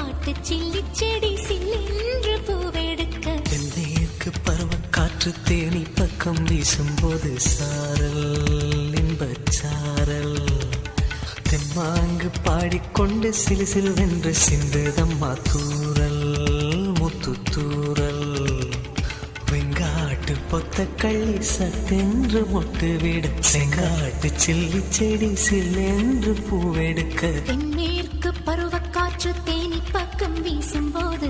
காட்டு சில்லி செடி சில்லென்று பூவெடுக்க தென்மேற்கு பருவக்காற்று தேனி பக்கம் வீசும்போது சாரல் இன்பச்சாரல் தெம்மாங்கு பாடிக்கொண்டு சிலு சிலுவென்று சிந்துதம்மா தூரல் முத்து தூரல் வெங்காட்டு பொத்த கள்ளி சத்தென்று மொட்டு விட செங்காட்டு சில்லி செடி சில்லென்று பூவெடுக்க தென்மேற்கு பருவக்காற்று தேனி பக்கம் வீசும்போது